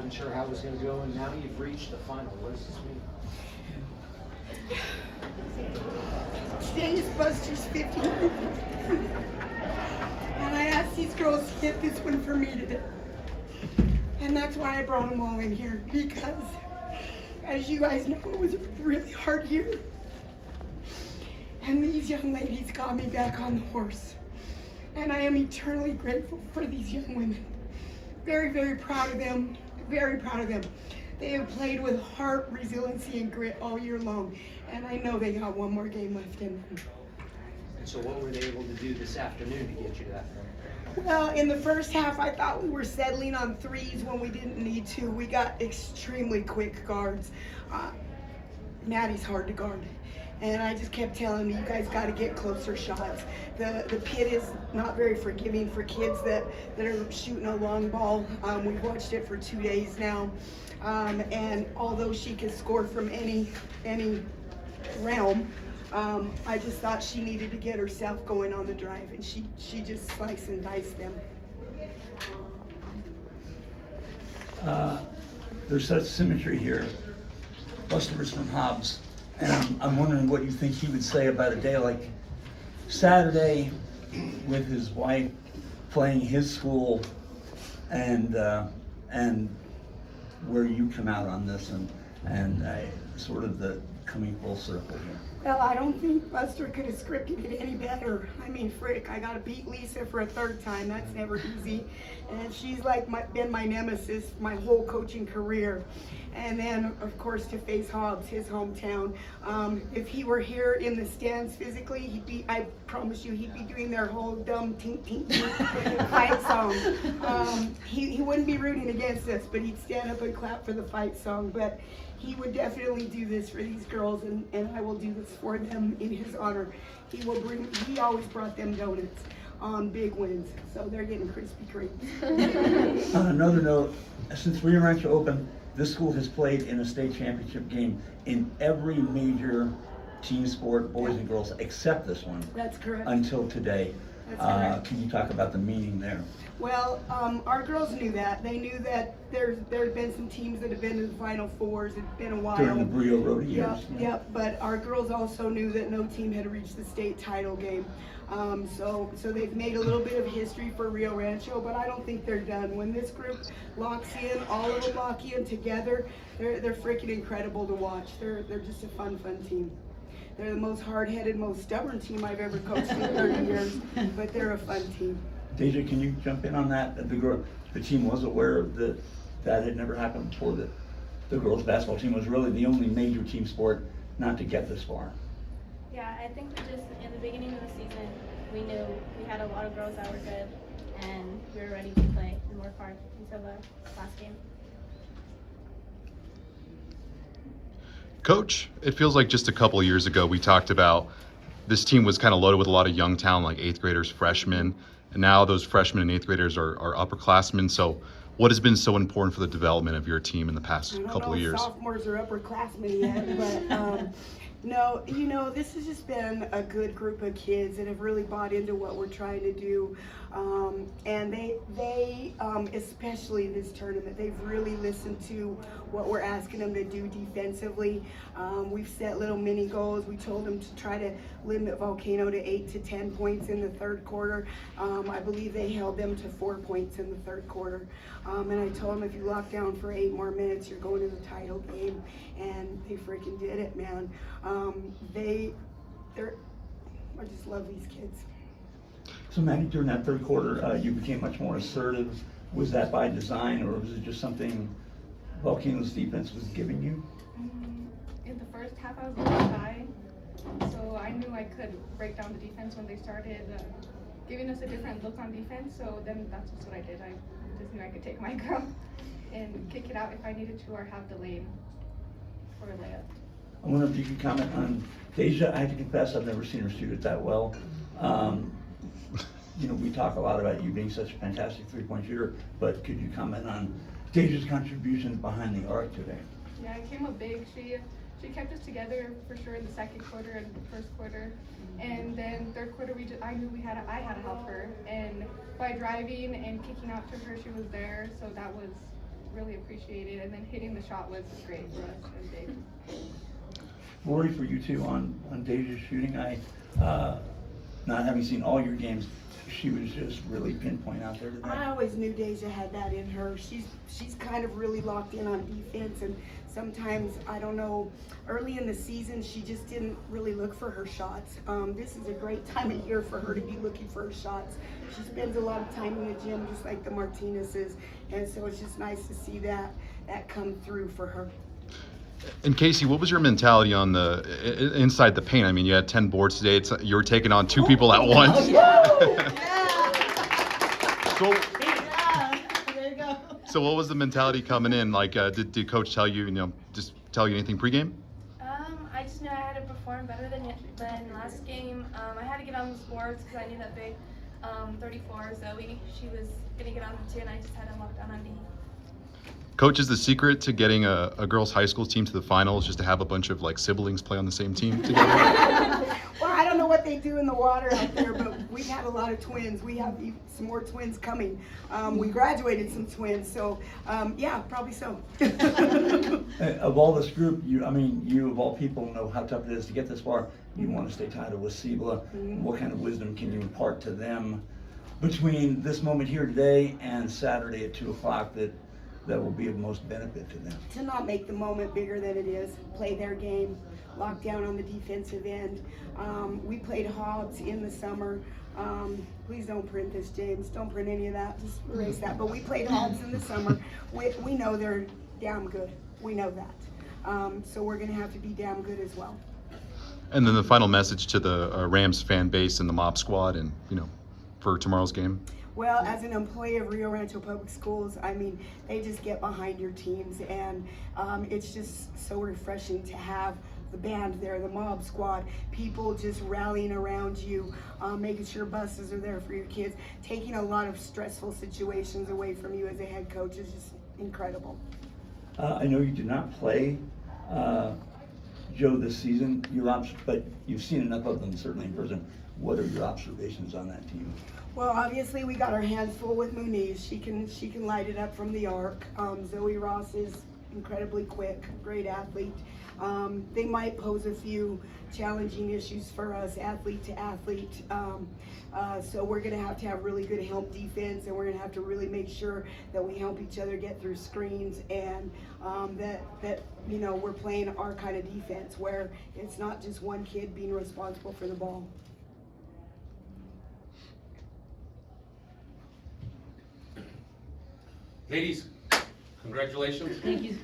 wasn't sure how it was going to go, and now you've reached the final. What does this mean? Today is Buster's 50th. And I asked these girls to get this one for me today. And that's why I brought them all in here, because as you guys know, it was a really hard year. And these young ladies got me back on the horse. And I am eternally grateful for these young women. Very, very proud of them. Very proud of them. They have played with heart, resiliency, and grit all year long. And I know they got one more game left in them. And so what were they able to do this afternoon to get you to that point? Well, in the first half, I thought we were settling on threes when we didn't need to. We got extremely quick guards. Maddie's hard to guard. And I just kept telling them, you guys got to get closer shots. The pit is not very forgiving for kids that are shooting a long ball. We've watched it for 2 days now. And although she can score from any realm, I just thought she needed to get herself going on the drive, and she just sliced and diced them. There's such symmetry here. Buster's from Hobbs, and I'm wondering what you think he would say about a day like Saturday with his wife playing his school, and where you come out on this, and sort of the coming full circle here. Well, I don't think Buster could have scripted it any better. I mean, frick, I got to beat Lisa for a third time. That's never easy. And she's like been my nemesis my whole coaching career. And then, of course, to face Hobbs, his hometown. If he were here in the stands physically, I promise you, he'd be doing their whole dumb tink tink tink fight song. He wouldn't be rooting against us, but he'd stand up and clap for the fight song. But he would definitely do this for these girls, and I will do this for them in his honor. He always brought them donuts on big wins, so they're getting Krispy Kreme. On another note, since Rio Rancho opened, this school has played in a state championship game in every major team sport, boys and girls, except this one. That's correct. Until today. That's correct. Can you talk about the meaning there? Well, our girls knew that. They knew that there had been some teams that have been in the Final Fours. It's been a while. During the Brio Road years. Yep. But our girls also knew that no team had reached the state title game. So they've made a little bit of history for Rio Rancho, but I don't think they're done. When this group locks in, all of them lock in together, they're freaking incredible to watch. They're just a fun team. They're the most hard-headed, most stubborn team I've ever coached in 30 years, but they're a fun team. Deja, can you jump in on that? The team was aware that had never happened before. The girls' basketball team was really the only major team sport not to get this far. Yeah, I think we just, in the beginning of the season, we knew we had a lot of girls that were good, and we were ready to play and work hard until the last game. Coach, it feels like just a couple of years ago we talked about this team was kind of loaded with a lot of young talent, like 8th graders, freshmen, and now those freshmen and 8th graders are upperclassmen. So what has been so important for the development of your team in the past couple of years? Sophomores are upperclassmen yet, but no, this has just been a good group of kids that have really bought into what we're trying to do. And they especially this tournament, they've really listened to what we're asking them to do defensively. We've set little mini goals. We told them to try to limit Volcano to 8 to 10 points in the third quarter. I believe they held them to 4 points in the third quarter. And I told them, if you lock down for 8 more minutes, you're going to the title game. And they freaking did it, man. I just love these kids. So Maggie, during that third quarter, you became much more assertive. Was that by design, or was it just something Volcano's defense was giving you? In the first half, I was a little shy, so I knew I could break down the defense when they started giving us a different look on defense. So then that's just what I did. I just knew I could take my girl and kick it out if I needed to, or have the lane for a layup. I wonder if you could comment on Deja. I have to confess, I've never seen her shoot it that well. We talk a lot about you being such a fantastic three-point shooter, but could you comment on Deja's contributions behind the arc today? Yeah, I came up big. She kept us together for sure in the second quarter and the first quarter, and then third quarter I knew I had to help her, and by driving and kicking out to her, she was there. So that was really appreciate it. And then hitting the shot was great for us and Dave. Lori, for you too, on Deja's shooting, not having seen all your games, she was just really pinpoint out there today. I always knew Deja had that in her. She's kind of really locked in on defense, and sometimes, I don't know, early in the season she just didn't really look for her shots. This is a great time of year for her to be looking for her shots. She spends a lot of time in the gym just like the Martinez's, and so it's just nice to see that come through for her. And Casey, what was your mentality on the inside the paint? I mean, you had 10 boards today. You were taking on 2 people at once. So, There you go. so what was the mentality coming in? Like, did coach tell you, just tell you anything pregame? I just knew I had to perform better than last game. I had to get on the boards because I knew that big 34 Zoe, she was gonna get on them too, and I just had to lock down on D. Coach, is the secret to getting a girls' high school team to the finals just to have a bunch of like siblings play on the same team together? Well, I don't know what they do in the water out there, but we've had a lot of twins. We have some more twins coming. We graduated some twins, so yeah, probably so. Of all this group, you of all people know how tough it is to get this far. You want to stay titled with Cibola. What kind of wisdom can you impart to them between this moment here today and Saturday at 2 o'clock that will be of most benefit to them? To not make the moment bigger than it is, play their game, lock down on the defensive end. We played Hobbs in the summer. Please don't print this, James. Don't print any of that. Just erase that. But we played Hobbs in the summer. We know they're damn good. We know that. So we're going to have to be damn good as well. And then the final message to the Rams fan base and the Mob Squad, and for tomorrow's game. Well, as an employee of Rio Rancho Public Schools, they just get behind your teams, and it's just so refreshing to have the band there, the Mob Squad, people just rallying around you, making sure buses are there for your kids, taking a lot of stressful situations away from you as a head coach is just incredible. I know you did not play Joe this season, but you've seen enough of them certainly in person. What are your observations on that team? Well, obviously we got our hands full with Muniz. She can light it up from the arc. Zoe Ross is incredibly quick, great athlete. They might pose a few challenging issues for us, athlete to athlete. So we're going to have really good help defense, and we're going to have to really make sure that we help each other get through screens, and that we're playing our kind of defense where it's not just one kid being responsible for the ball. Ladies, congratulations. Thank you.